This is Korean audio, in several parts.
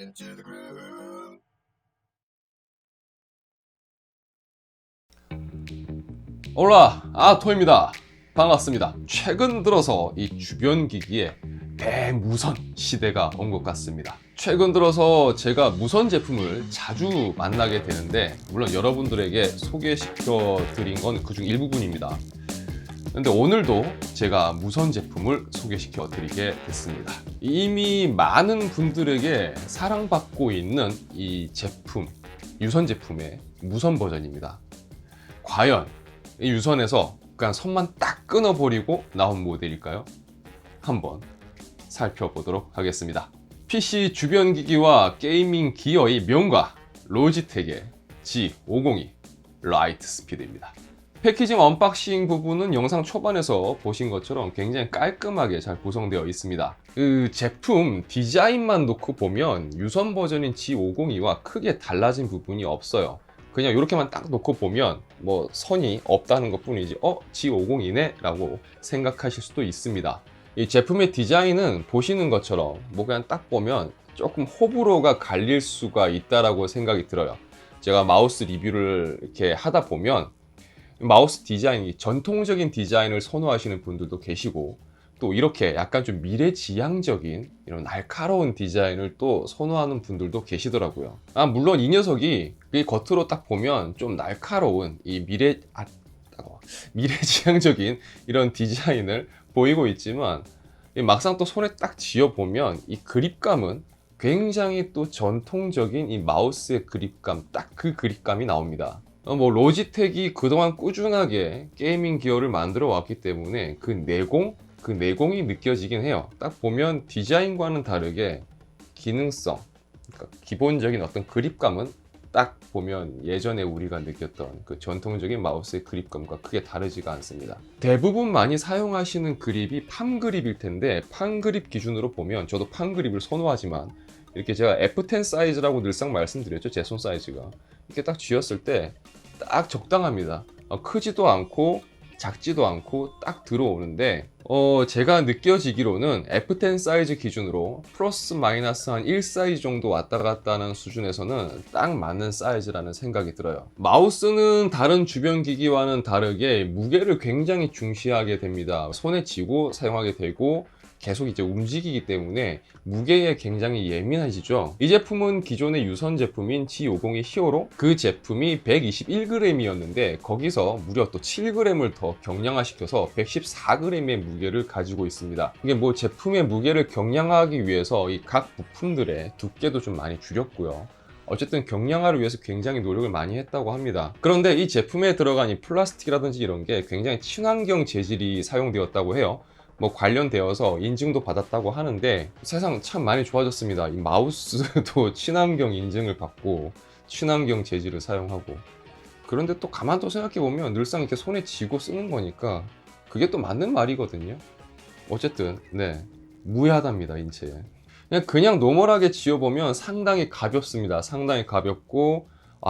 into the groove. 올라 아토입니다. 반갑습니다. 최근 들어서 이 주변 기기에 대무선 시대가 온 것 같습니다. 최근 들어서 제가 무선 제품을 자주 만나게 되는데, 물론 여러분들에게 소개시켜 드린 건 그중 일부분입니다. 근데 오늘도 제가 무선 제품을 소개시켜 드리게 됐습니다. 이미 많은 분들에게 사랑받고 있는 이 제품, 유선 제품의 무선 버전입니다. 과연 이 유선에서 그냥 선만 딱 끊어버리고 나온 모델일까요? 한번 살펴보도록 하겠습니다. PC 주변 기기와 게이밍 기어의 명가, 로지텍의 G502 라이트 스피드입니다. 패키징 언박싱 부분은 영상 초반에서 보신 것처럼 굉장히 깔끔하게 잘 구성되어 있습니다. 그 제품 디자인만 놓고 보면 유선 버전인 G502와 크게 달라진 부분이 없어요. 그냥 이렇게만 딱 놓고 보면 뭐 선이 없다는 것 뿐이지 G502네 라고 생각하실 수도 있습니다. 이 제품의 디자인은 보시는 것처럼 뭐 그냥 딱 보면 조금 호불호가 갈릴 수가 있다라고 생각이 들어요. 제가 마우스 리뷰를 이렇게 하다 보면 마우스 디자인이 전통적인 디자인을 선호하시는 분들도 계시고, 또 이렇게 약간 좀 미래지향적인 이런 날카로운 디자인을 또 선호하는 분들도 계시더라고요. 물론 이 녀석이 겉으로 딱 보면 좀 날카로운 이 미래지향적인 이런 디자인을 보이고 있지만, 막상 또 손에 딱 쥐어보면 이 그립감은 굉장히 또 전통적인 이 마우스의 그립감, 딱 그 그립감이 나옵니다. 로지텍이 그동안 꾸준하게 게이밍 기어를 만들어 왔기 때문에 그 내공이 느껴지긴 해요. 딱 보면 디자인과는 다르게 기능성, 그러니까 기본적인 어떤 그립감은 딱 보면 예전에 우리가 느꼈던 그 전통적인 마우스의 그립감과 크게 다르지가 않습니다. 대부분 많이 사용하시는 그립이 팜 그립일 텐데, 팜 그립 기준으로 보면 저도 팜 그립을 선호하지만, 이렇게 제가 F10 사이즈라고 늘상 말씀드렸죠. 제 손 사이즈가 이렇게 딱 쥐었을 때 딱 적당합니다. 크지도 않고 작지도 않고 딱 들어오는데, 제가 느껴지기로는 F10 사이즈 기준으로 플러스 마이너스 한 1 사이즈 정도 왔다 갔다 하는 수준에서는 딱 맞는 사이즈라는 생각이 들어요. 마우스는 다른 주변 기기와는 다르게 무게를 굉장히 중시하게 됩니다. 손에 쥐고 사용하게 되고 계속 이제 움직이기 때문에 무게에 굉장히 예민하시죠. 이 제품은 기존의 유선 제품인 G502 히어로, 그 제품이 121g이었는데 거기서 무려 또 7g을 더 경량화시켜서 114g의 무게를 가지고 있습니다. 이게 뭐 제품의 무게를 경량화하기 위해서 이 각 부품들의 두께도 좀 많이 줄였고요. 어쨌든 경량화를 위해서 굉장히 노력을 많이 했다고 합니다. 그런데 이 제품에 들어간 이 플라스틱이라든지 이런 게 굉장히 친환경 재질이 사용되었다고 해요. 뭐 관련되어서 인증도 받았다고 하는데, 세상 참 많이 좋아졌습니다. 이 마우스도 친환경 인증을 받고 친환경 재질을 사용하고. 그런데 또 가만 또 생각해 보면 늘상 이렇게 손에 쥐고 쓰는 거니까 그게 또 맞는 말이거든요. 어쨌든 무해하답니다, 인체에. 그냥 노멀하게 쥐어보면 상당히 가볍습니다. 상당히 가볍고,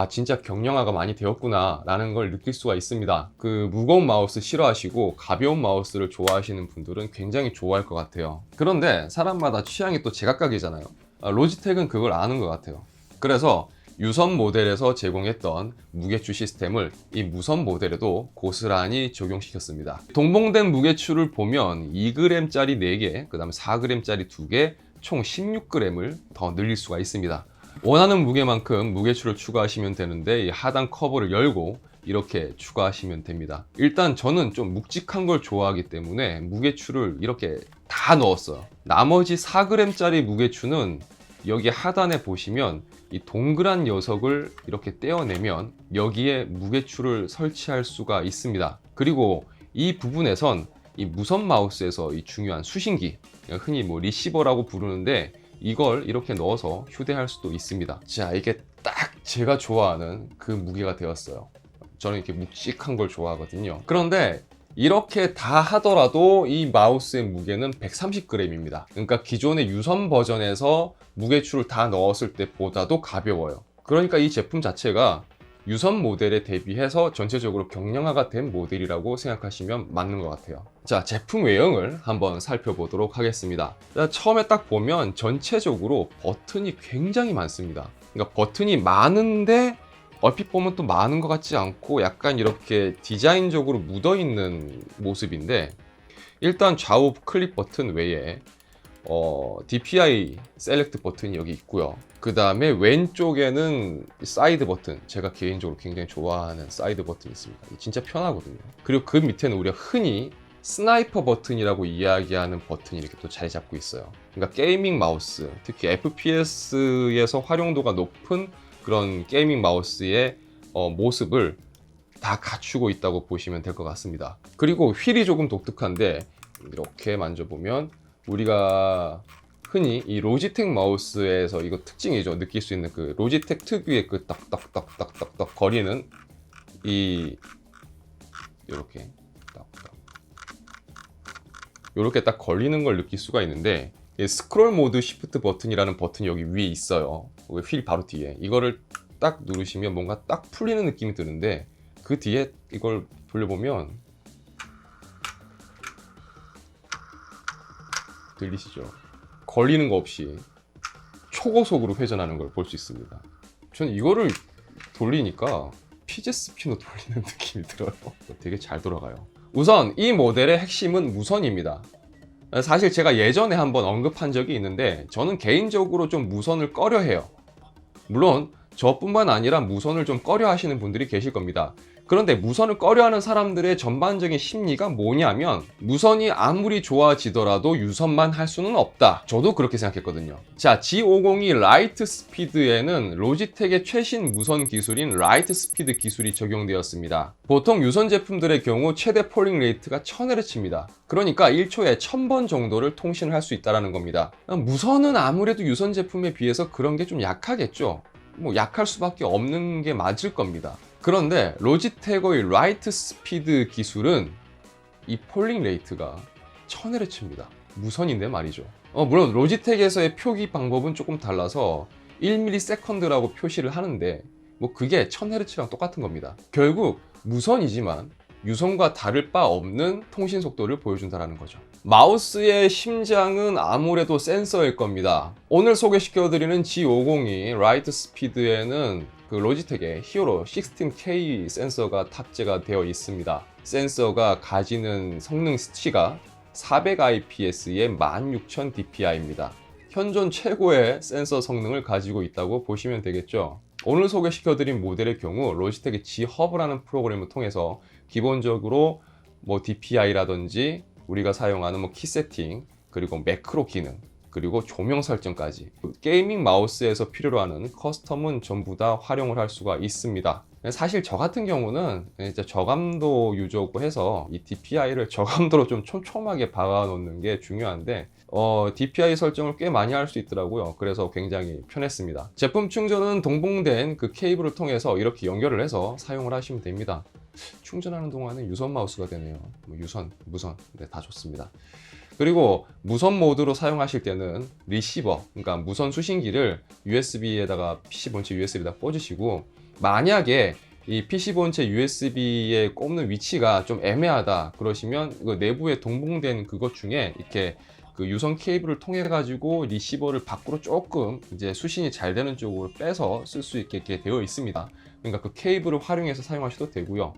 진짜 경량화가 많이 되었구나 라는 걸 느낄 수가 있습니다. 그 무거운 마우스 싫어하시고 가벼운 마우스를 좋아하시는 분들은 굉장히 좋아할 것 같아요. 그런데 사람마다 취향이 또 제각각이잖아요. 로지텍은 그걸 아는 것 같아요. 그래서 유선 모델에서 제공했던 무게추 시스템을 이 무선 모델에도 고스란히 적용시켰습니다. 동봉된 무게추를 보면 2g짜리 4개, 그 다음에 4g짜리 2개, 총 16g을 더 늘릴 수가 있습니다. 원하는 무게만큼 무게추를 추가하시면 되는데, 이 하단 커버를 열고 이렇게 추가하시면 됩니다. 일단 저는 좀 묵직한 걸 좋아하기 때문에 무게추를 이렇게 다 넣었어요. 나머지 4g짜리 무게추는 여기 하단에 보시면 이 동그란 녀석을 이렇게 떼어내면 여기에 무게추를 설치할 수가 있습니다. 그리고 이 부분에선 이 무선 마우스에서 이 중요한 수신기, 흔히 뭐 리시버라고 부르는데, 이걸 이렇게 넣어서 휴대할 수도 있습니다. 자, 이게 딱 제가 좋아하는 그 무게가 되었어요. 저는 이렇게 묵직한 걸 좋아하거든요. 그런데 이렇게 다 하더라도 이 마우스의 무게는 130g입니다. 그러니까 기존의 유선 버전에서 무게추를 다 넣었을 때보다도 가벼워요. 그러니까 이 제품 자체가 유선 모델에 대비해서 전체적으로 경량화가 된 모델이라고 생각하시면 맞는 것 같아요. 자, 제품 외형을 한번 살펴보도록 하겠습니다. 자, 처음에 딱 보면 전체적으로 버튼이 굉장히 많습니다. 그러니까 버튼이 많은데 얼핏 보면 또 많은 것 같지 않고 약간 이렇게 디자인적으로 묻어있는 모습인데, 일단 좌우 클릭 버튼 외에 DPI 셀렉트 버튼이 여기 있고요. 그 다음에 왼쪽에는 사이드 버튼, 제가 개인적으로 굉장히 좋아하는 사이드 버튼이 있습니다. 진짜 편하거든요. 그리고 그 밑에는 우리가 흔히 스나이퍼 버튼이라고 이야기하는 버튼이 이렇게 또 자리 잡고 있어요. 그러니까 게이밍 마우스, 특히 FPS에서 활용도가 높은 그런 게이밍 마우스의 모습을 다 갖추고 있다고 보시면 될 것 같습니다. 그리고 휠이 조금 독특한데, 이렇게 만져보면 우리가 흔히 이 로지텍 마우스에서 이거 특징이죠. 느낄 수 있는 그 로지텍 특유의 그 딱딱딱딱딱딱 거리는 이 이렇게 딱딱 이렇게 딱 걸리는 걸 느낄 수가 있는데, 스크롤 모드 시프트 버튼이라는 버튼이 여기 위에 있어요. 휠 바로 뒤에 이거를 딱 누르시면 뭔가 딱 풀리는 느낌이 드는데, 그 뒤에 이걸 돌려보면 들리시죠? 걸리는 거 없이 초고속으로 회전하는 걸 볼 수 있습니다. 전 이거를 돌리니까 피제 스피너 돌리는 느낌이 들어요. 되게 잘 돌아가요. 우선 이 모델의 핵심은 무선입니다. 사실 제가 예전에 한번 언급한 적이 있는데, 저는 개인적으로 좀 무선을 꺼려해요. 물론 저뿐만 아니라 무선을 좀 꺼려 하시는 분들이 계실 겁니다. 그런데 무선을 꺼려하는 사람들의 전반적인 심리가 뭐냐면, 무선이 아무리 좋아지더라도 유선만 할 수는 없다. 저도 그렇게 생각했거든요. 자, G502 라이트 스피드에는 로지텍의 최신 무선 기술인 라이트 스피드 기술이 적용되었습니다. 보통 유선 제품들의 경우 최대 폴링 레이트가 1000Hz입니다. 그러니까 1초에 1000번 정도를 통신을 할 수 있다는 겁니다. 무선은 아무래도 유선 제품에 비해서 그런 게 좀 약하겠죠. 뭐 약할 수밖에 없는 게 맞을 겁니다. 그런데 로지텍의 라이트 스피드 기술은 이 폴링 레이트가 1000Hz입니다. 무선인데 말이죠. 물론 로지텍에서의 표기 방법은 조금 달라서 1ms라고 표시를 하는데, 뭐 그게 1000Hz랑 똑같은 겁니다. 결국 무선이지만 유선과 다를 바 없는 통신 속도를 보여준다는 거죠. 마우스의 심장은 아무래도 센서일 겁니다. 오늘 소개시켜드리는 G502 라이트 스피드에는 그 로지텍의 히어로 16K 센서가 탑재가 되어 있습니다. 센서가 가지는 성능 수치가 400IPS에 16000dpi입니다. 현존 최고의 센서 성능을 가지고 있다고 보시면 되겠죠. 오늘 소개시켜드린 모델의 경우 로지텍의 G-Hub라는 프로그램을 통해서 기본적으로 뭐 DPI라든지 우리가 사용하는 뭐 키 세팅, 그리고 매크로 기능, 그리고 조명 설정까지 게이밍 마우스에서 필요로 하는 커스텀은 전부 다 활용을 할 수가 있습니다. 사실 저 같은 경우는 이제 저감도 유저고 해서 이 DPI를 저감도로 좀 촘촘하게 박아 놓는 게 중요한데, DPI 설정을 꽤 많이 할 수 있더라고요. 그래서 굉장히 편했습니다. 제품 충전은 동봉된 그 케이블을 통해서 이렇게 연결을 해서 사용을 하시면 됩니다. 충전하는 동안은 유선 마우스가 되네요. 유선, 무선, 네, 다 좋습니다. 그리고 무선 모드로 사용하실 때는 리시버, 그러니까 무선 수신기를 USB에다가 PC 본체 USB에다 꽂으시고, 만약에 이 PC 본체 USB에 꼽는 위치가 좀 애매하다 그러시면 그 내부에 동봉된 그것 중에 이렇게 그 유선 케이블을 통해 가지고 리시버를 밖으로 조금 이제 수신이 잘 되는 쪽으로 빼서 쓸 수 있게 되어 있습니다. 그러니까 그 케이블을 활용해서 사용하셔도 되고요.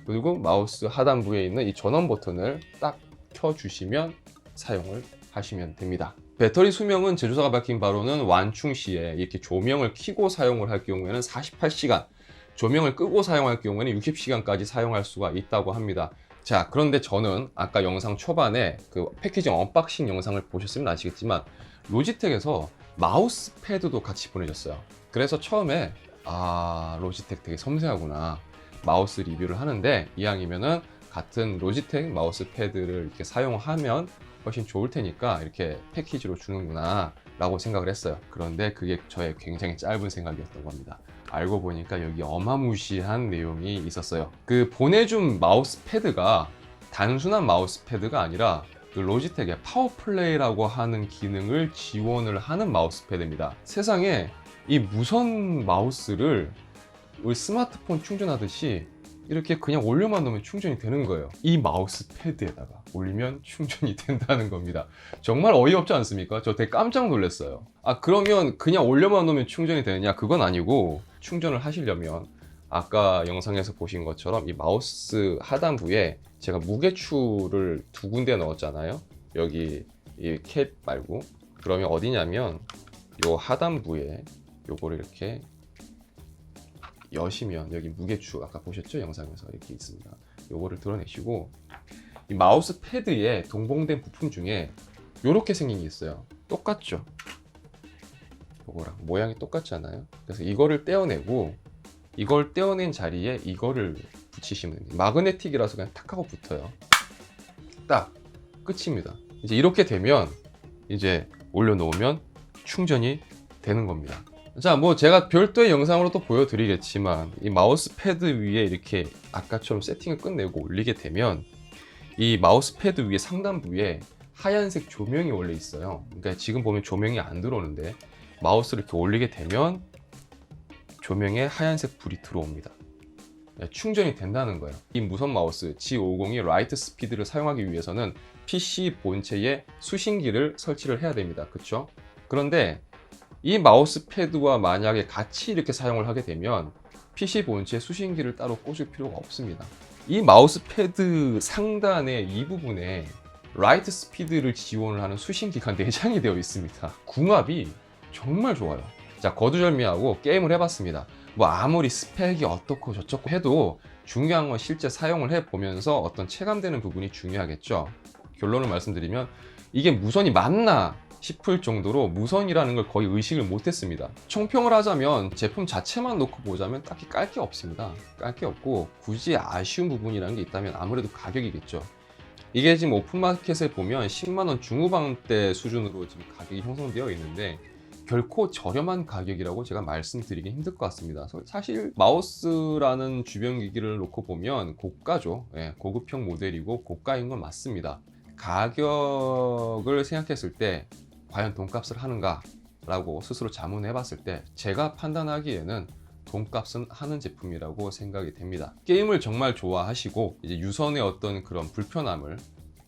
그리고 마우스 하단부에 있는 이 전원 버튼을 딱 켜주시면 사용을 하시면 됩니다. 배터리 수명은 제조사가 밝힌 바로는 완충 시에 이렇게 조명을 켜고 사용을 할 경우에는 48시간, 조명을 끄고 사용할 경우에는 60시간까지 사용할 수가 있다고 합니다. 자, 그런데 저는 아까 영상 초반에 그 패키징 언박싱 영상을 보셨으면 아시겠지만 로지텍에서 마우스 패드도 같이 보내줬어요. 그래서 처음에 로지텍 되게 섬세하구나, 마우스 리뷰를 하는데 이왕이면은 같은 로지텍 마우스 패드를 이렇게 사용하면 훨씬 좋을 테니까 이렇게 패키지로 주는구나 라고 생각을 했어요. 그런데 그게 저의 굉장히 짧은 생각이었던 겁니다. 알고 보니까 여기 어마무시한 내용이 있었어요. 그 보내준 마우스 패드가 단순한 마우스 패드가 아니라 그 로지텍의 파워플레이라고 하는 기능을 지원을 하는 마우스 패드입니다. 세상에 이 무선 마우스를 우리 스마트폰 충전하듯이 이렇게 그냥 올려만 놓으면 충전이 되는 거예요. 이 마우스 패드에다가 올리면 충전이 된다는 겁니다. 정말 어이없지 않습니까? 저 되게 깜짝 놀랐어요. 아, 그러면 그냥 올려만 놓으면 충전이 되느냐? 그건 아니고, 충전을 하시려면 아까 영상에서 보신 것처럼 이 마우스 하단부에 제가 무게추를 두 군데 넣었잖아요. 여기 이 캡 말고. 그러면 어디냐면 요 하단부에 요거를 이렇게 여시면 여기 무게추 아까 보셨죠? 영상에서 이렇게 있습니다. 요거를 드러내시고, 이 마우스 패드에 동봉된 부품 중에 요렇게 생긴 게 있어요. 똑같죠? 요거랑 모양이 똑같지 않아요? 그래서 이거를 떼어내고, 이걸 떼어낸 자리에 이거를 붙이시면 됩니다. 마그네틱이라서 그냥 탁 하고 붙어요. 딱 끝입니다. 이제 이렇게 되면 이제 올려놓으면 충전이 되는 겁니다. 자, 뭐 제가 별도의 영상으로 또 보여드리겠지만, 이 마우스 패드 위에 이렇게 아까처럼 세팅을 끝내고 올리게 되면 이 마우스 패드 위에 상단부에 하얀색 조명이 원래 있어요. 그러니까 지금 보면 조명이 안 들어오는데, 마우스를 이렇게 올리게 되면 조명에 하얀색 불이 들어옵니다. 충전이 된다는 거예요. 이 무선 마우스 G50이 라이트 스피드를 사용하기 위해서는 PC 본체에 수신기를 설치를 해야 됩니다. 그렇죠? 그런데 이 마우스 패드와 만약에 같이 이렇게 사용을 하게 되면 PC 본체에 수신기를 따로 꽂을 필요가 없습니다. 이 마우스 패드 상단의 이 부분에 라이트 스피드를 지원을 하는 수신기가 내장이 되어 있습니다. 궁합이 정말 좋아요. 자, 거두절미하고 게임을 해봤습니다. 뭐 아무리 스펙이 어떻고 저쩌고 해도 중요한 건 실제 사용을 해보면서 어떤 체감되는 부분이 중요하겠죠. 결론을 말씀드리면 이게 무선이 맞나 싶을 정도로 무선이라는 걸 거의 의식을 못했습니다. 총평을 하자면 제품 자체만 놓고 보자면 딱히 깔 게 없습니다. 깔 게 없고, 굳이 아쉬운 부분이라는 게 있다면 아무래도 가격이겠죠. 이게 지금 오픈마켓에 보면 10만원 중후반대 수준으로 지금 가격이 형성되어 있는데 결코 저렴한 가격이라고 제가 말씀드리기 힘들 것 같습니다. 사실 마우스라는 주변 기기를 놓고 보면 고가죠. 예, 고급형 모델이고 고가인 건 맞습니다. 가격을 생각했을 때 과연 돈값을 하는가 라고 스스로 자문해 봤을 때 제가 판단하기에는 돈값은 하는 제품이라고 생각이 됩니다. 게임을 정말 좋아하시고 이제 유선의 어떤 그런 불편함을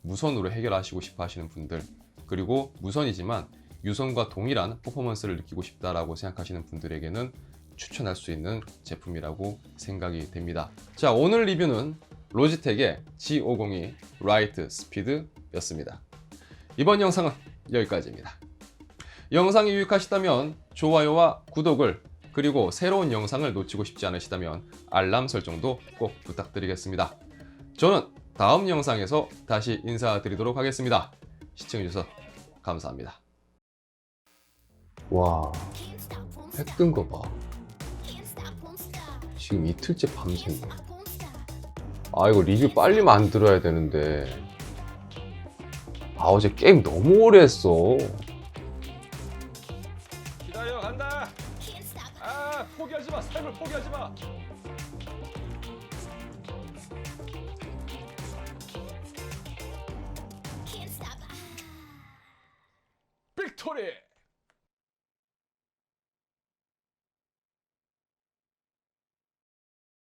무선으로 해결하시고 싶어 하시는 분들, 그리고 무선이지만 유선과 동일한 퍼포먼스를 느끼고 싶다라고 생각하시는 분들에게는 추천할 수 있는 제품이라고 생각이 됩니다. 자, 오늘 리뷰는 로지텍의 G502 라이트 스피드였습니다. 이번 영상은 여기까지입니다. 영상이 유익하시다면 좋아요와 구독을, 그리고 새로운 영상을 놓치고 싶지 않으시다면 알람 설정도 꼭 부탁드리겠습니다. 저는 다음 영상에서 다시 인사드리도록 하겠습니다. 시청해주셔서 감사합니다. 와, 해 뜬 거 봐. 지금 이틀째 밤샜네. 아, 이거 리뷰 빨리 만들어야 되는데. 아, 어제 게임 너무 오래 했어. 기다려, 간다. 아, 포기하지 마. 삶을 포기하지 마. 빅토리.